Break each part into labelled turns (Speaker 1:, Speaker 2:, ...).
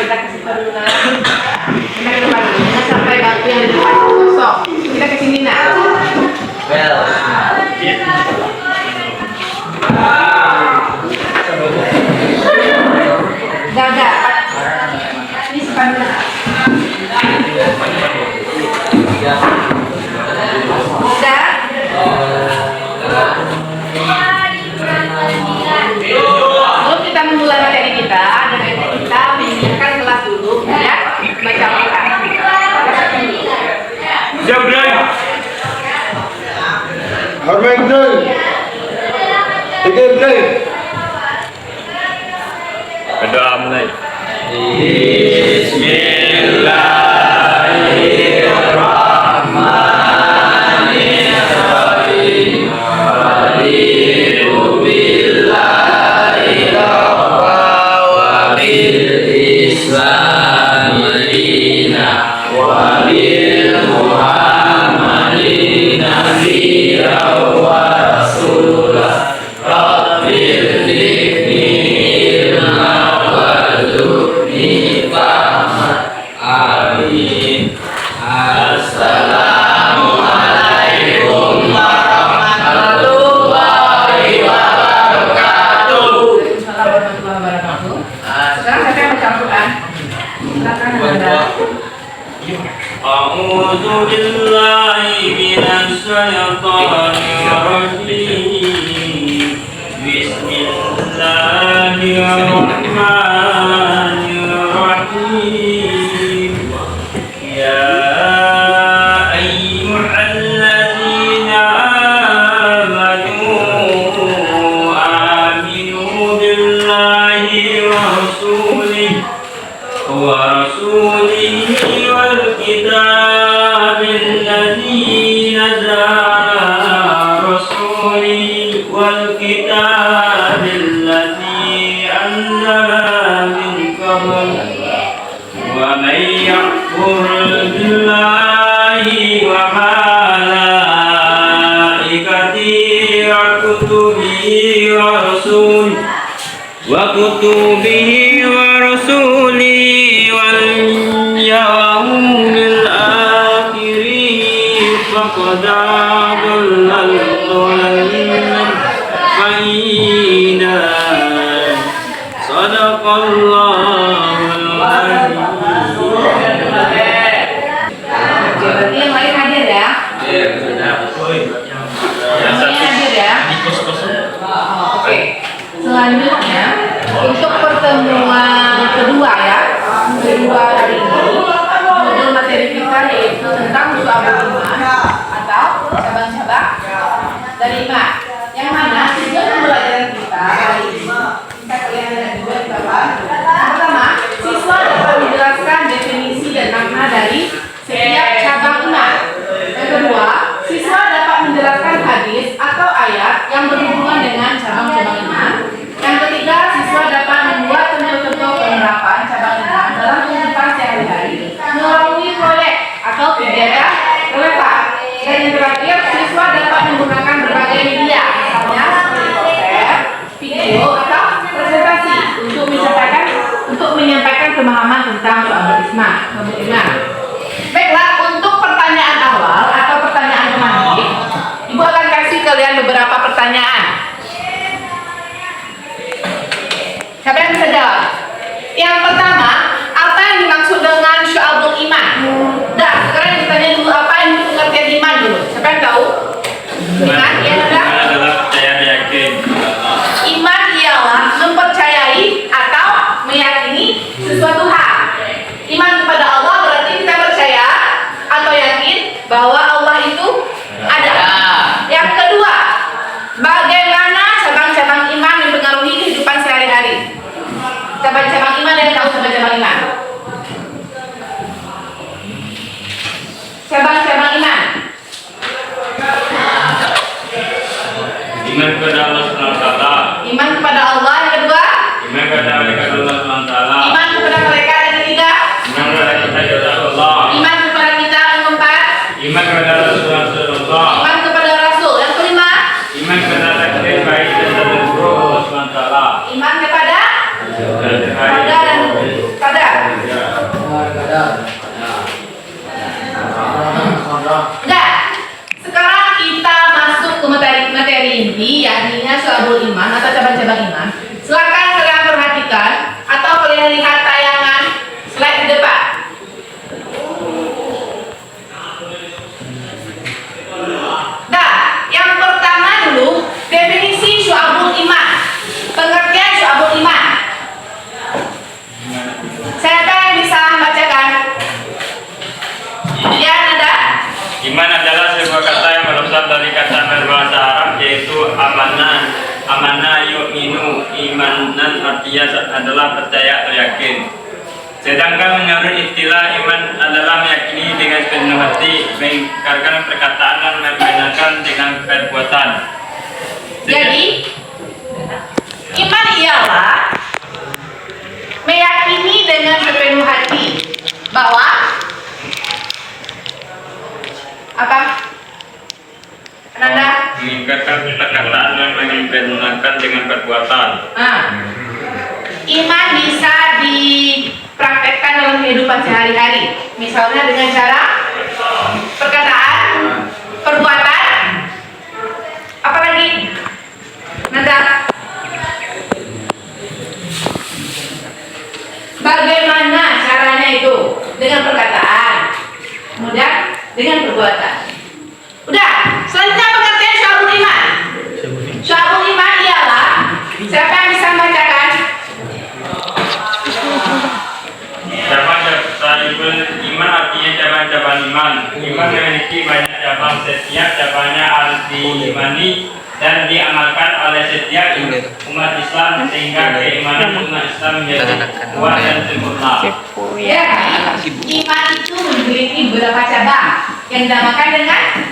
Speaker 1: kita kasih penurunan. Kita ke depan dulu. Jangan sampai bangku yang di depan kosong. Kita ke sini nak. Udah. Ini sepanduk. Udah. Sebelum kita memulai materi kita, ada baiknya kita menyiapkan kelas dulu, ya, baca Al-Quran.
Speaker 2: Hormat betul. Tiga betul.
Speaker 3: Berdoa mulai.
Speaker 4: A'udzu billahi minasy syaithanir rajim. Bismillahirrahmanirrahim. Ya ayyuhalladzina amanu billahi wa rasulihi والكتاب الذي نزل رسوله والكتاب الذي أنزل من قبل ومن يكفر بالله وملائكته وكتبه ورسوله واليوم الآخر فقد ضل ضلالا بعيدا. صدق الله العظيم.
Speaker 1: Berarti yang lain hadir ya? Semuanya hadir ya? Oke. Selanjutnya untuk pertemuan kedua ya, kedua hari ini modul materi kita yaitu tentang syu'abul iman atau cabang-cabang dari iman. Yang mana tujuan pembelajaran kita hari ini kita lihat dua di bawah. Yang pertama, siswa dapat menjelaskan definisi dan makna dari setiap cabang iman. Yang kedua, siswa dapat menjelaskan hadis atau ayat yang berhubungan dengan cabang-cabang iman. Yang ketiga, siswa dapat membuat contoh-contoh penerapan cabang iman dalam kehidupan sehari-hari melalui proyek atau kegiatan relevan. Dan yang terakhir, siswa dapat menggunakan berbagai media, misalnya seperti poster, video, atau presentasi untuk menyampaikan pemahaman tentang syu'abul iman. Baiklah, untuk pertanyaan awal atau pertanyaan pemantik, Ibu akan kasih kalian beberapa pertanyaan. Siapa yang bisa jawab? Yang pertama, apa yang dimaksud dengan syu'abul iman? Dah, sekarang ditanya dulu apa yang pengertian iman dulu. Siapa yang tahu? Iman, ya sudah. Iman ialah mempercayai atau meyakini sesuatu hal. Iman kepada Allah berarti kita percaya atau yakin bahwa Allah itu ada. Yang kedua, bagaimana cabang-cabang iman mempengaruhi kehidupan sehari-hari? Cabang-cabang iman yang tahu cabang-cabang iman. Cabang-cabang iman.
Speaker 4: Iman kepada Allah SWT.
Speaker 1: Iman kepada Allah. Yang kedua,
Speaker 4: Iman kepada malaikat Allah SWT.
Speaker 1: iman kepada mereka. Yang ketiga,
Speaker 4: Iman kepada kita Allah.
Speaker 1: iman kepada kita. Yang keempat,
Speaker 4: Iman kepada Rasulullah.
Speaker 1: iman kepada Rasul. Yang kelima,
Speaker 4: Iman kepada takdir baik dan buruk Allah SWT.
Speaker 1: iman kepada dan pada.
Speaker 4: artinya adalah percaya atau yakin. Sedangkan menurut istilah iman adalah meyakini dengan sepenuh hati, mengingkarkan perkataan dan membenarkan dengan perbuatan.
Speaker 1: Jadi iman ialah meyakini dengan sepenuh hati bahwa apa? Ananda?
Speaker 4: Mengingkarkan perkataan dan membenarkan dengan perbuatan.
Speaker 1: Iman bisa dipraktekkan dalam kehidupan sehari-hari, misalnya dengan cara perkataan, perbuatan, apalagi Nanda. Bagaimana caranya itu? Dengan perkataan, kemudian dengan perbuatan. Udah, selanjutnya pengertian syu'abul iman. Syu'abul iman ialah, siapa yang bisa membacakan?
Speaker 4: Cabang-cabang iman artinya cabang-cabang iman. Iman memiliki banyak cabang, setiap cabangnya harus diimani dan diamalkan oleh setiap umat Islam sehingga keimanan umat Islam menjadi kuat dan sempurna.
Speaker 1: Ya, iman itu memiliki beberapa cabang yang dinamakan dengan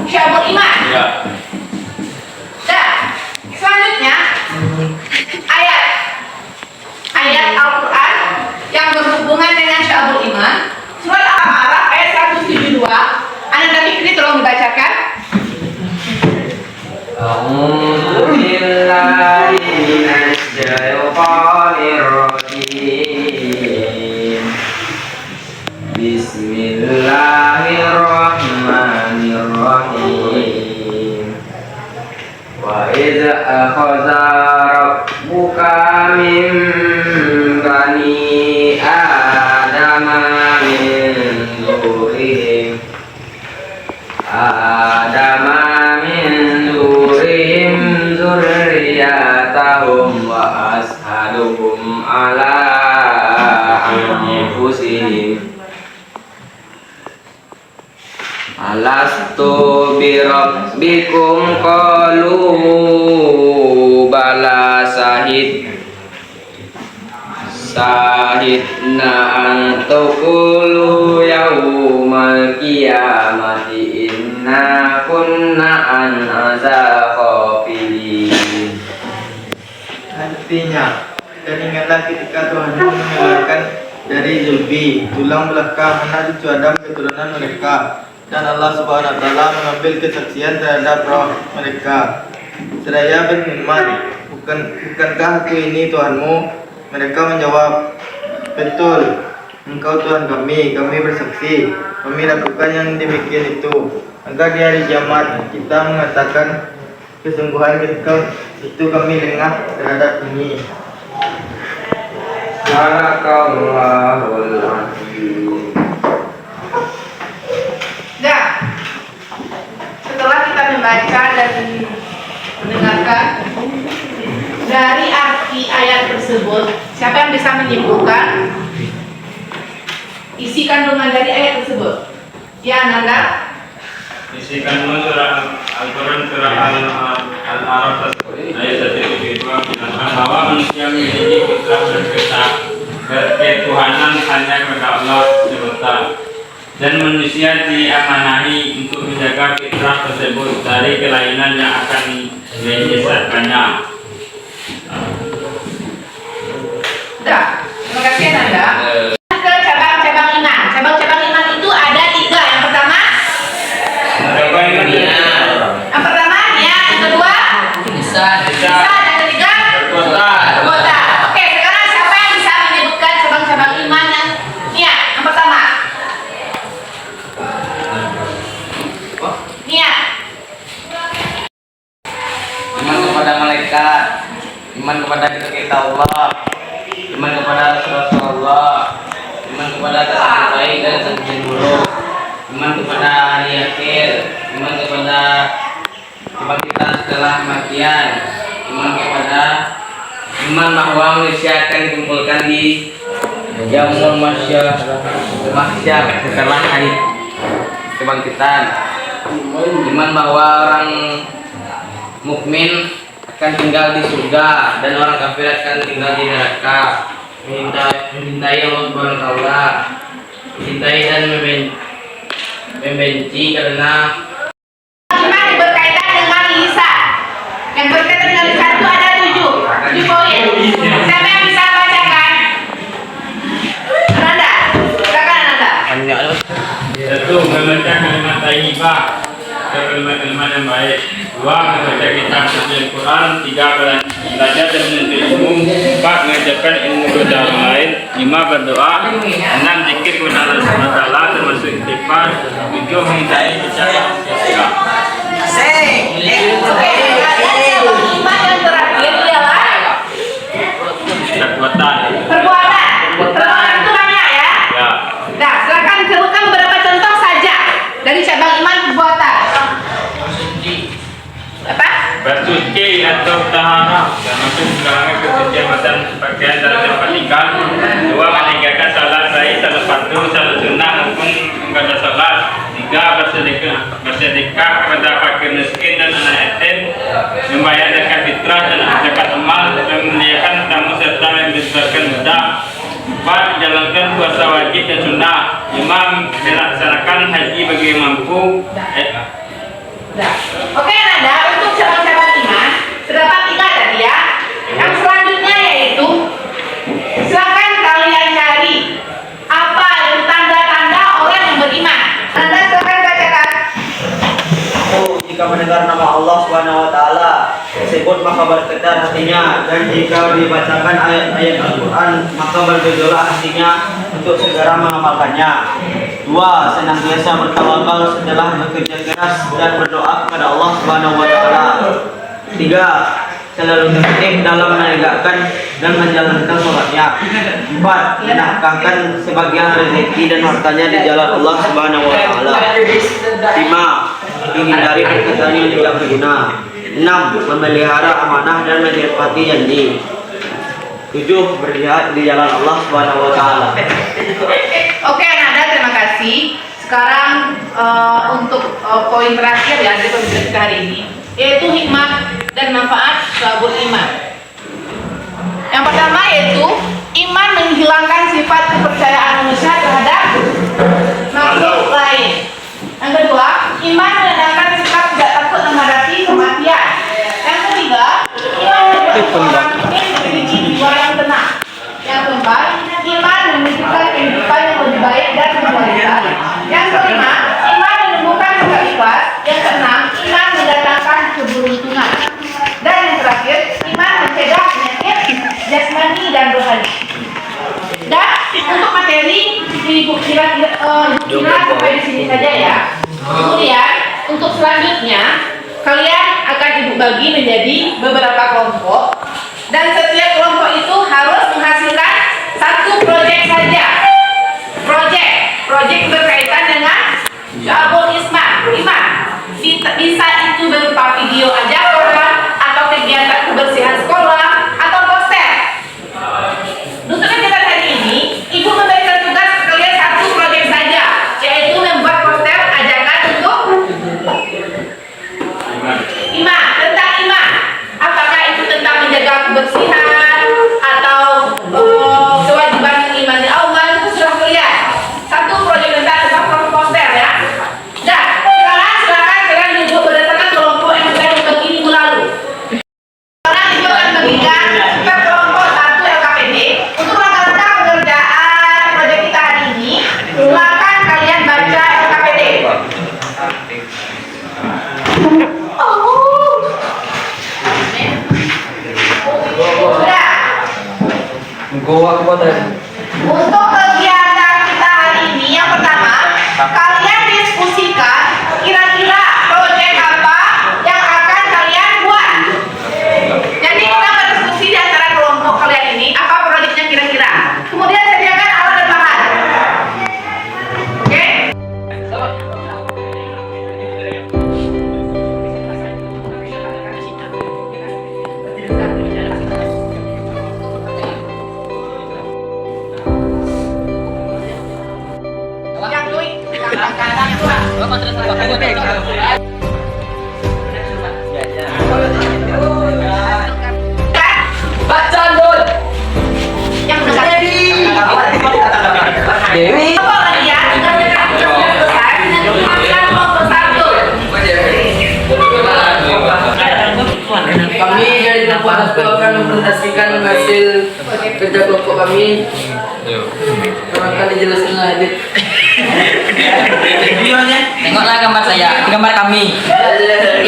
Speaker 1: syu'abul iman.
Speaker 4: Ya.
Speaker 1: Nah, selanjutnya ayat Al-Quran yang berhubungan dengan syu'abul iman, surat Al-A'raf ayat 172. Ananda Fikri tolong dibacakan.
Speaker 5: A'udzu billahi minasy syaithanir rajim. Bismillahirrahmanirrahim. Wa idza akhadha rabbuka min bani adama min zurriyatahum wa ashaduhum ala anfusihim alastu bi rabbikum qalu bala sahidna an taqulu yaumal qiyamati inna kunna an hadza ghafilin.
Speaker 6: Artinya, dan ingatlah ketika Tuhan mengeluarkan dari Zulbi tulang belakang anak cucu Adam keturunan mereka, dan Allah Subhanahu wa taala mengambil kesaksian terhadap roh mereka. Seraya berfirman, bukankah aku ini Tuhanmu? Mereka menjawab, betul, engkau Tuhan kami bersaksi, kami lakukan yang demikian itu. Maka di hari kiamat kita mengatakan, kesungguhan itu kami lengah terhadap ini.
Speaker 5: Sadaqallahul azim.
Speaker 1: Nah, setelah kita membaca dan mendengarkan dari arti ayat tersebut, siapa yang bisa menyimpulkan isi kandungan dari ayat tersebut? Ya, Nanda.
Speaker 4: Isi kandungan surah Al-Quran surah Al-A'raf ayat 172 menjelaskan bahwa manusia memiliki fitrah berketuhanan hanya kepada Allah semata, dan manusia diamanahi untuk menjaga fitrah tersebut dari kelainan yang akan menyesatkannya.
Speaker 1: Sudah, terima kasih Nanda. Ke cabang-cabang iman. Cabang-cabang iman itu ada 3. Yang pertama, yang pertama niat, yang kedua lisan, yang ketiga perbuatan. Oke, sekarang siapa yang bisa menyebutkan cabang-cabang iman yang niat? Yang pertama, niat.
Speaker 5: Iman kepada malaikat, iman kepada kita Allah, iman kepada Rasulullah, iman kepada takdir baik dan takdir buruk, iman kepada hari akhir, iman kepada kebangkitan setelah kematian, iman bahwa manusia akan dikumpulkan di yaumul mahsyar setelah hari kebangkitan, iman bahwa orang mukmin akan tinggal di surga dan orang kafir akan tinggal di neraka. Mencintai Allah Subhanahu wa taala, mencintai dan membenci karena
Speaker 1: Iman berkaitan dengan lisan. Yang berkaitan dengan lisan itu ada 7 poin. Siapa yang bisa bacakan? Ananda, silakan Ananda.
Speaker 4: Satu, membaca kalimat thayyibah atau kalimat-kalimat yang baik. Dua, membaca kitab suci Al-Quran. Tiga, belajar dan menuntut ilmu. Empat, mengajarkan ilmu kepada orang lain. Lima, berdoa. Enam, zikir kepada Allah Subhanahu wa taala termasuk istighfar. Tujuh, menghindari bicara sia-sia.
Speaker 1: Iman yang terakhir ialah
Speaker 4: Kekuatan.
Speaker 1: perbuatan. Perbuatan itu banyak ya.
Speaker 4: Ya.
Speaker 1: Nah, silakan sebutkan beberapa contoh saja dari cabang iman perbuatan. Apa?
Speaker 4: Bersuci atau taharah termasuk segala kesucian badan pakaian dalam tempat tinggal. Dua, meninggalkan salat baik, salat fardu, salat sunnah maupun mengajar salat. Tiga, bersedekah kepada fakir miskin dan anak yatim, membayar zakat fitrah dan zakat emas, memuliakan tamu serta membesarkan budak. Empat, menjalankan puasa wajib dan sunnah. Lima, melaksanakan haji bagi yang mampu.
Speaker 1: Nah, oke Nanda, untuk cabang-cabang iman terdapat 3 tadi ya. Yang selanjutnya yaitu silakan kalian cari apa yang tanda-tanda orang yang beriman. Nanda silakan bacakan.
Speaker 6: Jika mendengar nama Allah Subhanahu wa taala disebut maka bergetar hatinya, dan jika dibacakan ayat-ayat Al-Qur'an maka bergejolak hatinya untuk segera mengamalkannya. Dua, senantiasa bertawakal setelah bekerja keras dan berdoa kepada Allah Subhanahu wa taala. Tiga, selalu tertib dalam menegakkan dan menjalankan sholatnya. Empat, menafkahkan sebagian rezeki dan hartanya di jalan Allah Subhanahu wa taala. Lima, menghindari perkataan yang tidak berguna. Enam, memelihara amanah dan menepati janji. Tujuh, berjihad di jalan Allah Subhanahu wa taala.
Speaker 1: Oke Nanda, terima kasih. Sekarang untuk poin terakhir ya dari pembicaraan kita hari ini, yaitu hikmah dan manfaat syu'abul iman. Yang pertama yaitu iman menghilangkan sifat kepercayaan manusia terhadap makhluk lain. Yang kedua, iman menanamkan sifat tidak takut menghadapi kematian. Yang ketiga, iman membuat orang mukmin memiliki jiwa yang tenang. Yang keempat, iman menunjukkan kehidupan yang lebih baik dan berkualitas. Yang kelima, iman menumbuhkan rasa ikhlas. Yang keenam, iman mendatangkan keberuntungan. Dan yang terakhir, iman mencegah penyakit jasmani dan rohani. Dan untuk materi ibu kira sampai di sini saja ya. Kemudian untuk selanjutnya kalian akan ibu bagi menjadi beberapa kelompok, dan setiap kelompok itu harus menghasilkan 1 proyek saja. Proyek berkaitan dengan syu'abul iman. Bisa itu berupa video ajakan atau kegiatan kebersihan sekolah atau poster. Untuk kegiatan hari ini, ibu memberikan tugas kalian 1 proyek saja, yaitu membuat poster ajakan untuk iman, tentang iman. Apakah itu tentang menjaga kebersihan atau kewajiban mengimani Allah, itu sudah kalian. 1 proyek tentang poster ya. Dan sekarang silakan kalian duduk berdasarkan kelompok yang saya bagi minggu lalu. Sekarang ibu akan bagikan per kelompok 1 LKPD untuk langkah-langkah pengerjaan proyek kita hari ini. Silakan kalian baca LKPD. Sudah. Untuk kegiatan kita hari ini, yang pertama, kalian diskusikan kira-kira proyek apa yang akan kalian buat. Jadi kita berdiskusi di antara kelompok kalian ini, apa proyeknya kira-kira. Kemudian sediakan alat dan bahan. Oke? Yang Dwi, yang
Speaker 5: Dewi.
Speaker 1: Apa lagi ya? Tugasnya kan tugasnya selesai. Dan dimakan kelompok satu.
Speaker 5: Kami dari kelompok satu akan mempresentasikan hasil kerja kelompok kami. Akan dijelasin lah, Dit. Tengoklah gambar saya, gambar kami.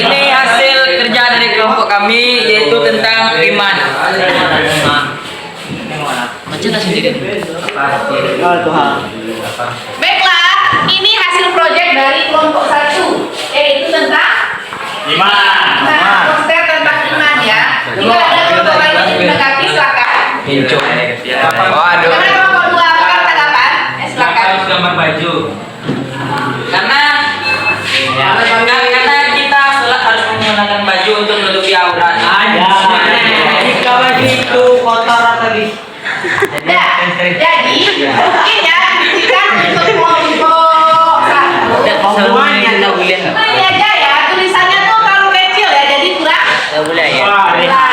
Speaker 5: Ini hasil kerja dari kelompok kami, yaitu tentang iman. Baca sendiri.
Speaker 1: Baiklah, ini hasil proyek dari kelompok satu, yaitu tentang
Speaker 4: Iman.
Speaker 1: Nah, poster tentang iman ya. Jika ada kelompok lain yang menanggapi, silakan.
Speaker 5: Waduh.
Speaker 1: Karena kelompok dua akan tanggapan, silakan.
Speaker 4: Harus gambar baju.
Speaker 5: Karena kita sholat harus menggunakan baju untuk menutupi aurat.
Speaker 6: Jika baju itu kotor atau di
Speaker 1: Nah, jadi mungkin ya diberikan untuk kelompok satu.
Speaker 5: Semuanya nggak boleh.
Speaker 1: Ini aja ya, tulisannya tuh terlalu kecil ya, jadi kurang.
Speaker 5: Nggak boleh ya.
Speaker 1: Nah,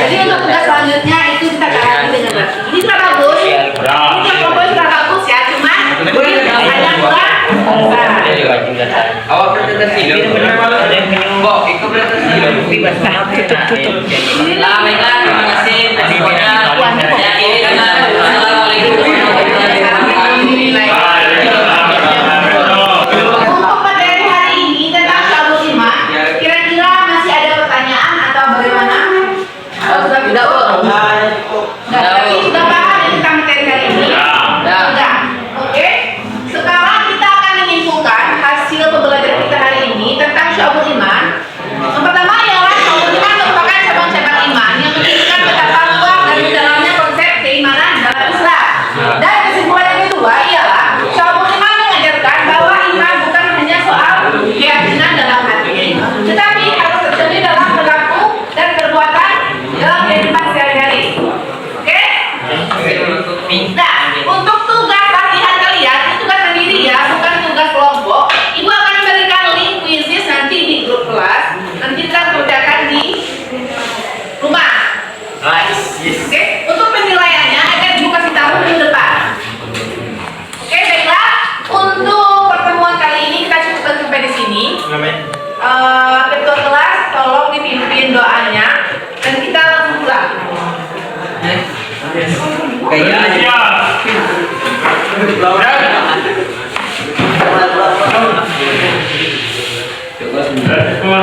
Speaker 1: jadi untuk tugas selanjutnya itu kita ganti dengan berarti. Ini sudah bagus. Ini kelompok sudah bagus ya, cuman mungkin hanya kurang. Nah,
Speaker 5: Awak presentasi benar-benar kok ikut presentasi. Lah, baiklah, terima kasih. Semuanya. Saya akhiri dengan assalamualaikum warahmatullahi wabarakatuh.
Speaker 1: untuk materi hari ini tentang syabul iman, kira-kira masih ada pertanyaan atau bagaimana? Sudah
Speaker 5: Tidak, Bu.
Speaker 1: Berarti sudah paham ya tentang materi hari ini?
Speaker 5: Ya.
Speaker 1: Sudah. Oke. Sekarang kita akan menyimpulkan hasil pembelajaran kita hari ini tentang syabul iman. Yang pertama ialah syabul iman merupakan cabang-cabang iman yang menunjukkan betapa luas dan mendalamnya konsep keimanan dalam Islam. Dan kesimpulan yang kedua ialah syabul iman mengajarkan bahwa iman bukan hanya soal keyakinan dalam hati, tetapi harus tercermin dalam perilaku dan perbuatan dalam kehidupan sehari-hari. Oke? Nah, untuk tugas latihan kalian, itu tugas sendiri ya, bukan tugas kelompok. Ibu akan memberikan link quizzes nanti di grup kelas. Nanti kita kerjakan di rumah. Oke? Untuk penilaiannya akan ibu kasih tahu minggu depan. Oke, baiklah. Untuk pertemuan kali ini kita cukupkan sampai di sini. Ketua kelas tolong dipimpin doanya dan kita langsung pulang.
Speaker 4: Iya. Keluar